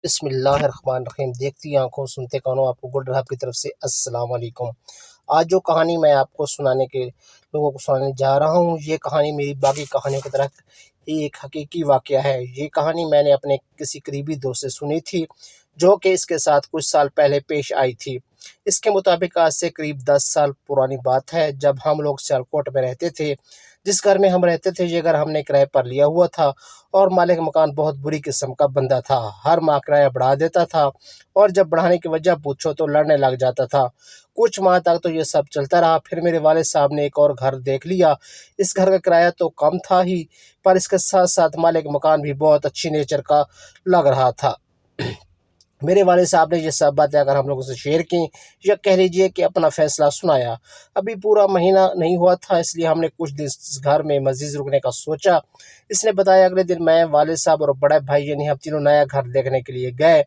بسم اللہ الرحمن الرحیم۔ دیکھتی آنکھوں سنتے کانوں، آپ کو گڈ رہب کی طرف سے السلام علیکم۔ آج جو کہانی میں آپ کو لوگوں کو سنانے جا رہا ہوں، یہ کہانی میری باقی کہانیوں کی طرح ایک حقیقی واقعہ ہے۔ یہ کہانی میں نے اپنے کسی قریبی دوست سے سنی تھی، جو کہ اس کے ساتھ کچھ سال پہلے پیش آئی تھی۔ اس کے مطابق آج سے قریب 10 سال پرانی بات ہے، جب ہم لوگ سیالکوٹ میں رہتے تھے۔ جس گھر میں ہم رہتے تھے، یہ گھر ہم نے کرائے پر لیا ہوا تھا، اور مالک مکان بہت بری قسم کا بندہ تھا۔ ہر ماہ کرایہ بڑھا دیتا تھا، اور جب بڑھانے کی وجہ پوچھو تو لڑنے لگ جاتا تھا۔ کچھ ماہ تک تو یہ سب چلتا رہا، پھر میرے والد صاحب نے ایک اور گھر دیکھ لیا۔ اس گھر کا کرایہ تو کم تھا ہی، پر اس کے ساتھ ساتھ مالک مکان بھی بہت اچھی نیچر کا لگ رہا تھا۔ میرے والد صاحب نے یہ سب باتیں اگر ہم لوگوں سے شیئر کی، یا کہہ لیجئے کہ اپنا فیصلہ سنایا۔ ابھی پورا مہینہ نہیں ہوا تھا، اس لیے ہم نے کچھ دن اس گھر میں مزید رکنے کا سوچا۔ اس نے بتایا اگلے دن میں، والد صاحب اور بڑے بھائی یعنی ہم تینوں نیا گھر دیکھنے کے لیے گئے،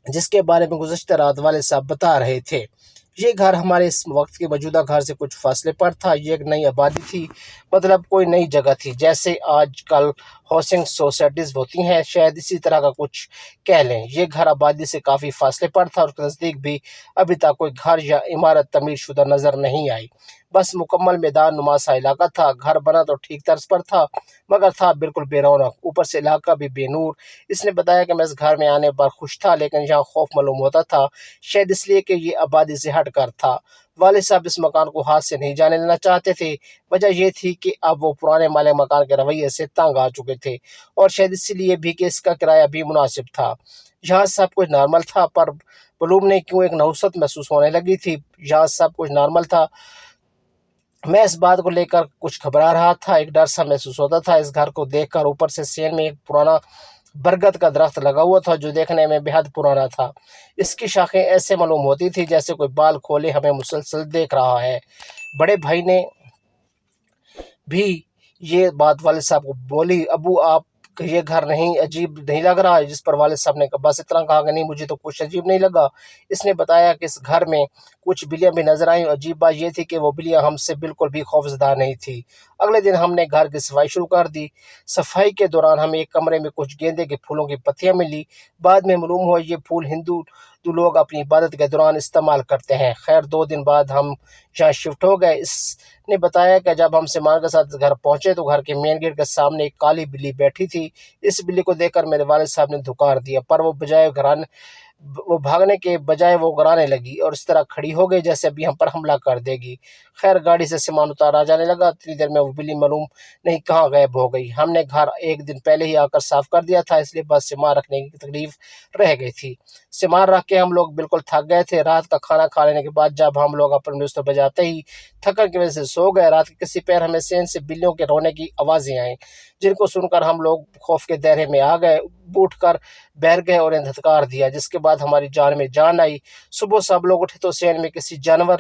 جس کے بارے میں گزشتہ رات والد صاحب بتا رہے تھے۔ یہ گھر ہمارے اس وقت کے موجودہ گھر سے کچھ فاصلے پر تھا۔ یہ ایک نئی آبادی تھی، مطلب کوئی نئی جگہ تھی، جیسے آج کل ہاؤسنگ سوسائٹیز ہوتی ہیں، شاید اسی طرح کا کچھ کہہ لیں۔ یہ گھر آبادی سے کافی فاصلے پر تھا، اور اس کے نزدیک بھی ابھی تک کوئی گھر یا عمارت تعمیر شدہ نظر نہیں آئی۔ بس مکمل میدان نما سا علاقہ تھا۔ گھر بنا تو ٹھیک طرز پر تھا، مگر تھا بالکل بے رونق، اوپر سے علاقہ بھی بے نور۔ اس نے بتایا کہ میں اس گھر میں آنے پر خوش تھا، لیکن یہاں خوف معلوم ہوتا تھا، شاید اس لیے کہ یہ آبادی سے ہٹ کر تھا۔ والد صاحب اس مکان کو ہاتھ سے نہیں جانے دینا چاہتے تھے۔ وجہ یہ تھی کہ اب وہ پرانے مالک مکان کے رویے سے تنگ آ چکے تھے، اور شاید اسی لیے بھی کہ اس کا کرایہ بھی مناسب تھا۔ یہاں سب کچھ نارمل تھا، پر معلوم نہیں کیوں ایک نحوست محسوس ہونے لگی تھی۔ یہاں سب کچھ نارمل تھا، میں اس بات کو لے کر کچھ گھبرا رہا تھا۔ ایک ڈر سا محسوس ہوتا تھا اس گھر کو دیکھ کر۔ اوپر سے سین میں ایک پرانا برگد کا درخت لگا ہوا تھا، جو دیکھنے میں بے حد پرانا تھا۔ اس کی شاخیں ایسے معلوم ہوتی تھی جیسے کوئی بال کھولے ہمیں مسلسل دیکھ رہا ہے۔ بڑے بھائی نے بھی یہ بات والد صاحب کو بولی، ابو آپ یہ گھر عجیب نہیں لگ رہا؟ جس پر والد صاحب نے بس اتنا کہا کہ نہیں، مجھے تو کچھ عجیب نہیں لگا۔ اس نے بتایا کہ اس گھر میں کچھ بلیاں بھی نظر آئیں۔ عجیب بات یہ تھی کہ وہ بلیاں ہم سے بالکل بھی خوفزدہ نہیں تھی۔ اگلے دن ہم نے گھر کی صفائی شروع کر دی۔ صفائی کے دوران ہمیں ایک کمرے میں کچھ گیندے کے پھولوں کی پتیاں ملی۔ بعد میں معلوم ہوا یہ پھول ہندو لوگ اپنی عبادت کے دوران استعمال کرتے ہیں۔ خیر 2 دن بعد ہم یہاں شفٹ ہو گئے۔ اس نے بتایا کہ جب ہم سامان کے ساتھ گھر پہنچے تو گھر کے مین گیٹ کے سامنے ایک کالی بلی بیٹھی تھی۔ اس بلی کو دیکھ کر میرے والد صاحب نے دھکار دیا، پر وہ بھاگنے کے بجائے وہ گرانے لگی، اور اس طرح کھڑی ہو گئی جیسے ابھی ہم پر حملہ کر دے گی۔ خیر گاڑی سے سامان اتارا جانے لگا، اتنی دیر میں وہ بلی معلوم نہیں کہاں غائب ہو گئی۔ ہم نے گھر ایک دن پہلے ہی آ کر صاف کر دیا تھا، اس لیے بس سامان رکھنے کی تکلیف رہ گئی تھی۔ سامان رکھ کے ہم لوگ بالکل تھک گئے تھے۔ رات کا کھانا کھا لینے کے بعد جب ہم لوگ اپنے بستر پہ جاتے ہی تھکن کی وجہ سے سو گئے، رات کے کسی پیر ہمیں سین سے بلیوں کے رونے کی آوازیں آئیں، جن کو سن کر ہم لوگ خوف کے دائرے میں آ گئے، اٹھ کر بیٹھ گئے اور انہیں دھتکار دیا، جس کے بعد ہماری جان میں جان آئی۔ صبح سب لوگ اٹھے تو سین میں کسی جانور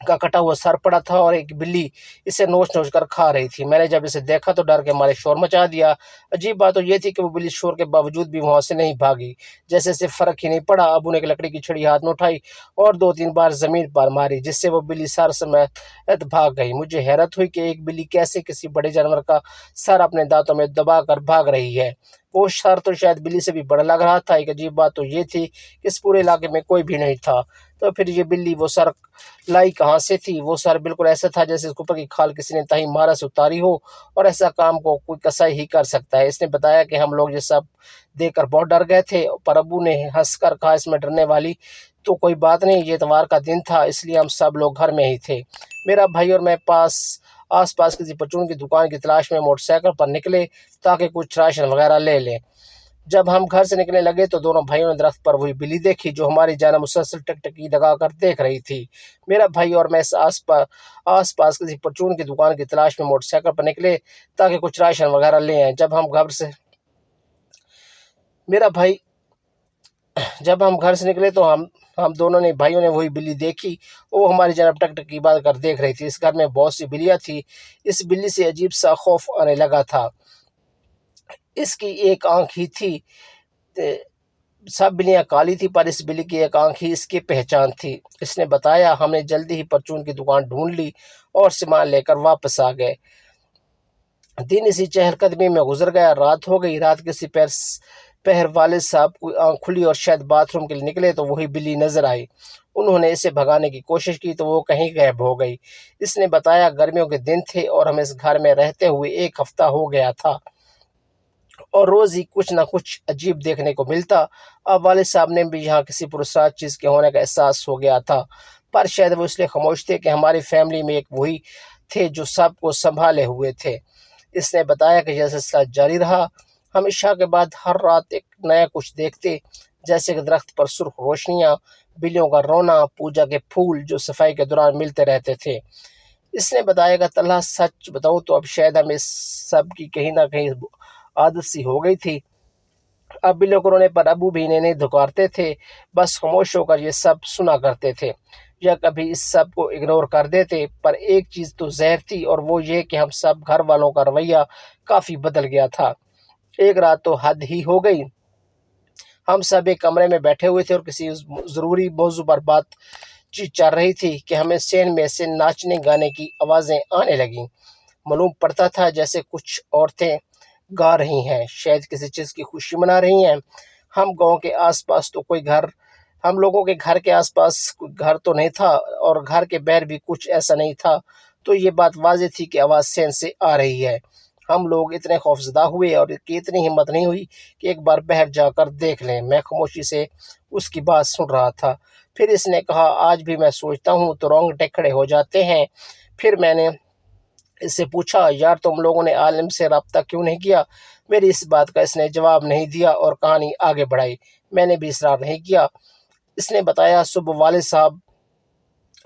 کا کٹا ہوا سر پڑا تھا، اور ایک بلی اسے نوچ نوچ کر کھا رہی تھی۔ میں نے جب اسے دیکھا تو ڈر کے مارے شور مچا دیا۔ عجیب بات تو یہ تھی کہ وہ بلی شور کے باوجود بھی وہاں سے نہیں بھاگی، جیسے اسے فرق ہی نہیں پڑا۔ ابو نے ایک لکڑی کی چھڑی ہاتھ میں اٹھائی اور 2-3 بار زمین پر ماری، جس سے وہ بلی سر سمیت بھاگ گئی۔ مجھے حیرت ہوئی کہ ایک بلی کیسے کسی بڑے جانور کا سر اپنے دانتوں میں دبا کر بھاگ رہی ہے۔ وہ سر تو شاید بلی سے بھی بڑا لگ رہا تھا۔ ایک عجیب بات تو یہ تھی کہ اس پورے علاقے میں کوئی بھی نہیں تھا، تو پھر یہ بلی وہ سر لائی کہاں سے تھی؟ وہ سر بالکل ایسا تھا جیسے اس اوپر کی کھال کسی نے تائی مارا سے اتاری ہو، اور ایسا کام کو کوئی کسائی ہی کر سکتا ہے۔ اس نے بتایا کہ ہم لوگ یہ سب دیکھ کر بہت ڈر گئے تھے، پر ابو نے ہنس کر کہا اس میں ڈرنے والی تو کوئی بات نہیں، یہ اتوار کا دن تھا، اس لیے ہم سب لوگ گھر میں ہی تھے۔ میرا بھائی اور میں آس پاس کسی پرچون کی دکان کی تلاش میں موٹر سائیکل پر نکلے تاکہ کچھ راشن وغیرہ لے لیں۔ جب ہم گھر سے نکلنے لگے تو دونوں بھائیوں نے درخت پر وہی بلی دیکھی جو ہماری جانب مسلسل ٹکٹکی لگا کر دیکھ رہی تھی۔ میرا بھائی اور میں آس پاس کسی پرچون کی دکان کی تلاش میں موٹر سائیکل پر نکلے تاکہ کچھ راشن وغیرہ لے آئیں۔ جب ہم گھر سے نکلے تو ہم دونوں بھائیوں نے وہی بلی دیکھی، وہ ہماری جانب ٹکٹکی بات کر دیکھ رہی تھی۔ اس گھر میں بہت سی بلیاں تھی۔ اس بلی سے عجیب سا خوف آنے لگا تھا۔ اس کی ایک آنکھ ہی تھی، سب بلیاں کالی تھی، پر اس بلی کی ایک آنکھ ہی اس کی پہچان تھی۔ اس نے بتایا ہم نے جلدی ہی پرچون کی دکان ڈھونڈ لی اور سامان لے کر واپس آ گئے۔ دن اسی چہل قدمی میں گزر گیا۔ رات ہو گئی۔ رات کے پہر والد صاحب کی آنکھ کھلی اور شاید باتھ روم کے لیے نکلے تو وہی بلی نظر آئی۔ انہوں نے اسے بھگانے کی کوشش کی تو وہ کہیں غائب ہو گئی۔ اس نے بتایا گرمیوں کے دن تھے اور ہمیں اس گھر میں رہتے ہوئے 1 ہفتہ ہو گیا تھا اور روز ہی کچھ نہ کچھ عجیب دیکھنے کو ملتا۔ اب والد صاحب نے بھی یہاں کسی پراسرار چیز کے ہونے کا احساس ہو گیا تھا، پر شاید وہ اس لیے خاموش تھے کہ ہماری فیملی میں ایک وہی تھے جو سب کو سنبھالے ہوئے تھے۔ اس نے بتایا کہ یہ سلسلہ جاری رہا۔ ہم عشاء کے بعد ہر رات ایک نیا کچھ دیکھتے، جیسے کہ درخت پر سرخ روشنیاں، بلیوں کا رونا، پوجا کے پھول جو صفائی کے دوران ملتے رہتے تھے۔ اس نے بتایا کہ اللہ سچ بتاؤں تو اب شاید ہمیں سب کی کہیں نہ کہیں عادت سی ہو گئی تھی۔ اب بلیوں کو رونے پر ابو بھی انہیں نہیں دھکارتے تھے، بس خاموش ہو کر یہ سب سنا کرتے تھے یا کبھی اس سب کو اگنور کر دیتے۔ پر ایک چیز تو ظاہر تھی اور وہ یہ کہ ہم سب گھر والوں کا رویہ کافی بدل گیا تھا۔ ایک رات تو حد ہی ہو گئی۔ ہم سب ایک کمرے میں بیٹھے ہوئے تھے اور کسی ضروری موضوع پر بات چیت چل رہی تھی کہ ہمیں سین میں سے ناچنے گانے کی آوازیں آنے لگیں۔ معلوم پڑتا تھا جیسے کچھ عورتیں گا رہی ہیں، شاید کسی چیز کی خوشی منا رہی ہیں۔ ہم گاؤں کے آس پاس تو کوئی گھر، ہم لوگوں کے گھر کے آس پاس کوئی گھر تو نہیں تھا اور گھر کے باہر بھی کچھ ایسا نہیں تھا، تو یہ بات واضح تھی کہ آواز سین سے آ رہی ہے۔ ہم لوگ اتنے خوفزدہ ہوئے اور کہ اتنی ہمت نہیں ہوئی کہ ایک بار باہر جا کر دیکھ لیں۔ میں خاموشی سے اس کی بات سن رہا تھا۔ پھر اس نے کہا آج بھی میں سوچتا ہوں تو رونگٹے کھڑے ہو جاتے ہیں۔ پھر میں نے اس سے پوچھا یار تم لوگوں نے عالم سے رابطہ کیوں نہیں کیا؟ میری اس بات کا اس نے جواب نہیں دیا اور کہانی آگے بڑھائی۔ میں نے بھی اصرار نہیں کیا۔ اس نے بتایا صبح والد صاحب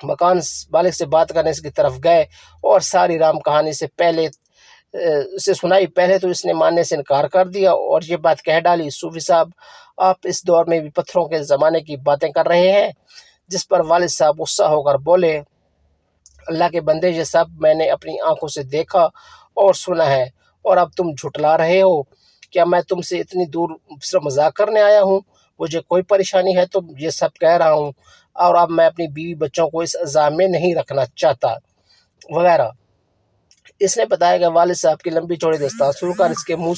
مکان مالک سے بات کرنے کی طرف گئے اور ساری رام کہانی سے پہلے اسے سنائی۔ پہلے تو اس نے ماننے سے انکار کر دیا اور یہ بات کہہ ڈالی صوفی صاحب آپ اس دور میں بھی پتھروں کے زمانے کی باتیں کر رہے ہیں، جس پر والد صاحب غصہ ہو کر بولے اللہ کے بندے یہ سب میں نے اپنی آنکھوں سے دیکھا اور سنا ہے اور اب تم جھٹلا رہے ہو۔ کیا میں تم سے اتنی دور صرف مذاق کرنے آیا ہوں؟ مجھے کوئی پریشانی ہے تو یہ سب کہہ رہا ہوں اور اب میں اپنی بیوی بچوں کو اس عذاب میں نہیں رکھنا چاہتا وغیرہ۔ اس نے بتایا کہ والد صاحب کی لمبی چوڑی داستان سن کر اس کے منہ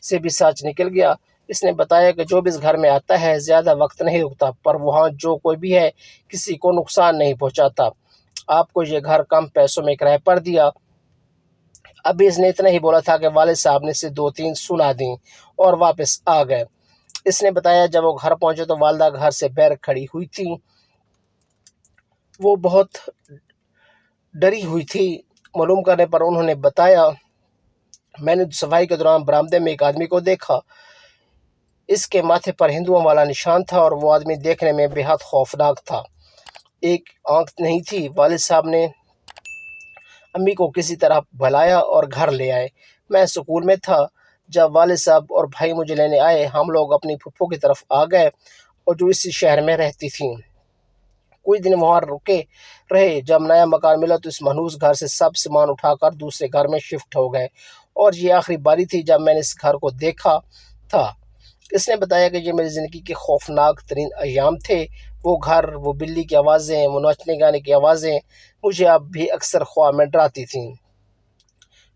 سے بھی سچ نکل گیا۔ اس نے بتایا کہ جو بھی اس گھر میں آتا ہے زیادہ وقت نہیں رکتا، پر وہاں جو کوئی بھی ہے کسی کو نقصان نہیں پہنچاتا۔ آپ کو یہ گھر کم پیسوں میں کرائے پر دیا۔ ابھی اس نے اتنا ہی بولا تھا کہ والد صاحب نے سے 2-3 سنا دیں اور واپس آ گئے۔ اس نے بتایا جب وہ گھر پہنچے تو والدہ گھر سے باہر کھڑی ہوئی تھی۔ وہ بہت ڈری ہوئی تھی۔ معلوم کرنے پر انہوں نے بتایا میں نے صفائی کے دوران برآمدے میں ایک آدمی کو دیکھا۔ اس کے ماتھے پر ہندوؤں والا نشان تھا اور وہ آدمی دیکھنے میں بے حد خوفناک تھا۔ ایک آنکھ نہیں تھی۔ والد صاحب نے امی کو کسی طرح بھلایا اور گھر لے آئے۔ میں سکول میں تھا جب والد صاحب اور بھائی مجھے لینے آئے۔ ہم لوگ اپنی پھپھو کی طرف آ گئے اور جو اسی شہر میں رہتی تھیں۔ کچھ دن وہاں رکے رہے۔ جب نیا مکان ملا تو اس منحوس گھر سے سب سامان اٹھا کر دوسرے گھر میں شفٹ ہو گئے اور یہ آخری باری تھی جب میں نے اس گھر کو دیکھا تھا۔ اس نے بتایا کہ یہ میری زندگی کے خوفناک ترین ایام تھے۔ وہ گھر، وہ بلی کی آوازیں، وہ ناچنے گانے کی آوازیں مجھے اب بھی اکثر خواب میں ڈراتی تھیں۔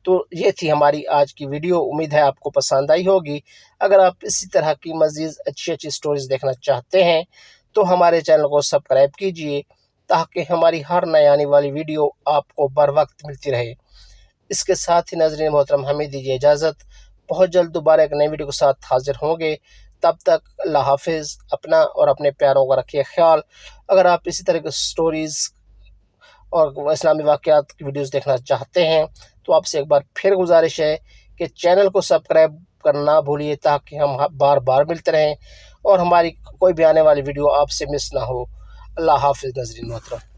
تو یہ تھی ہماری آج کی ویڈیو۔ امید ہے آپ کو پسند آئی ہوگی۔ اگر آپ اسی طرح کی مزید اچھی سٹوریز دیکھنا چاہتے ہیں تو ہمارے چینل کو سبسکرائب کیجئے تاکہ ہماری ہر نئی آنے والی ویڈیو آپ کو بر وقت ملتی رہے۔ اس کے ساتھ ہی ناظرین محترم ہمیں دیجیے اجازت۔ بہت جلد دوبارہ ایک نئی ویڈیو کے ساتھ حاضر ہوں گے۔ تب تک اللہ حافظ۔ اپنا اور اپنے پیاروں کا رکھیے خیال۔ اگر آپ اسی طرح کی سٹوریز اور اسلامی واقعات کی ویڈیوز دیکھنا چاہتے ہیں تو آپ سے ایک بار پھر گزارش ہے کہ چینل کو سبسکرائب کرنا نہ بھولیے تاکہ ہم بار بار ملتے رہیں اور ہماری کوئی بھی آنے والی ویڈیو آپ سے مس نہ ہو۔ اللہ حافظ ناظرین محترم۔